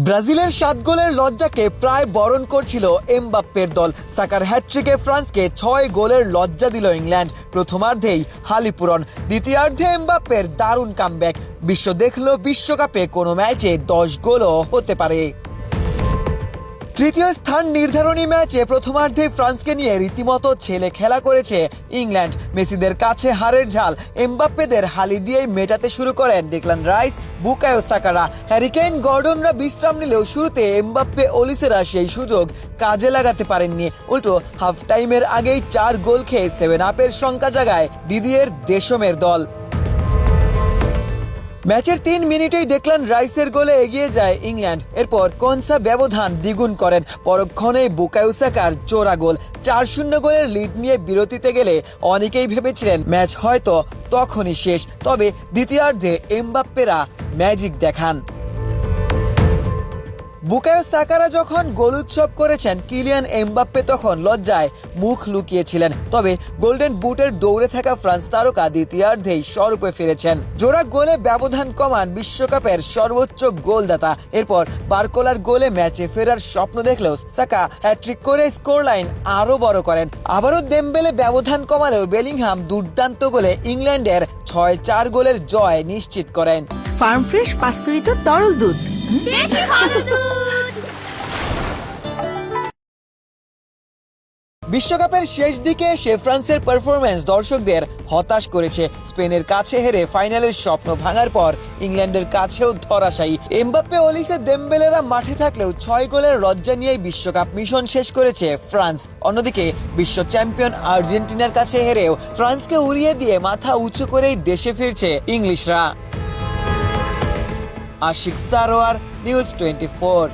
ব্রাজিলের 7 গোলের লজ্জাকে প্রায় বরণ করছিল এমবাপ্পের দল। সাকার হ্যাটট্রিকে ফ্রান্সকে 6 গোলের লজ্জা দিল ইংল্যান্ড। প্রথমার্ধেই হালিপূরণ, দ্বিতীয়ার্ধে এমবাপ্পের দারুণ কামব্যাক। বিশ্ব দেখল বিশ্বকাপে কোনো ম্যাচে 10 গোলও হতে পারে। তৃতীয় স্থান নির্ধারণী ম্যাচে প্রথমার্ধে ফ্রান্সকে নিয়ে রীতিমতো ছেলে খেলা করেছে ইংল্যান্ড। মেসিদের কাছে হারের ঝাল এমবাপ্পেদের হালি দিয়েই মেটাতে শুরু করেন Declan Rice, Bukayo Saka. Harry Kane, গর্ডনরা বিশ্রাম নিলেও শুরুতে এমবাপ্পে, ওলিসেরা সেই সুযোগ কাজে লাগাতে পারেননি। উল্টো হাফ টাইমের আগেই 4 গোল খেয়ে 7 আপের সংখ্যা জাগায় দিদিয়ের দেশমের দল। ম্যাচের 3 মিনিটেই ডেক্লান রাইসের গোলে এগিয়ে যায় ইংল্যান্ড। এরপর কনসা ব্যবধান দ্বিগুণ করেন। পরক্ষণেই বুকায়ো সাকার জোড়া গোল। 4-0 গোলের লিড নিয়ে বিরতিতে গেলে অনেকেই ভেবেছিলেন ম্যাচ হয়তো তখনই শেষ। তবে দ্বিতীয়ার্ধে এমবাপ্পেরা ম্যাজিক দেখান। বুকায়ো সাকারা যখন গোল উৎসব করেছেন, কিলিয়ান এমবাপ্পে তখন লজ্জায় মুখ লুকিয়েছিলেন। তবে গোল্ডেন বুটের দৌড়ে থাকা ফ্রান্স তারকা দ্বিতীয়ার্ধেই স্বরূপে ফিরেছেন। জোড়া গোলে ব্যবধান কমান বিশ্বকাপের সর্বোচ্চ গোলদাতা। এরপর বারকোলার গোলে ম্যাচে ফেরার স্বপ্ন দেখলেও সাকা হ্যাট্রিক করে স্কোর লাইন আরও বড় করেন। আবারও দেমবেলে ব্যবধান কমালেও বেলিংহাম দুর্দান্ত গোলে ইংল্যান্ডের 6-4 গোলের জয় নিশ্চিত করেন। ফার্ম ফ্রেশ পাস্তুরিত তরল দুধ, বেশি ভালো দুধ। বিশ্বকাপের শেষ দিকে এসে ফ্রান্সের পারফরম্যান্স দর্শকদের হতাশ করেছে। স্পেনের কাছে হেরে ফাইনালের স্বপ্ন ভাঙার পর ইংল্যান্ডের কাছেও ধরাশায়ী। এমবাপ্পে, ওলিসে, দেমবেলেরা মাঠে থাকলেও 6 গোলের লজ্জা নিয়েই বিশ্বকাপ মিশন শেষ করেছে ফ্রান্স। অন্যদিকে বিশ্ব চ্যাম্পিয়ন আর্জেন্টিনার কাছে হেরেও ফ্রান্সকে উড়িয়ে দিয়ে মাথা উঁচু করেই দেশে ফিরছে ইংলিশরা। আশিক সারোয়ার, নিউজ 24।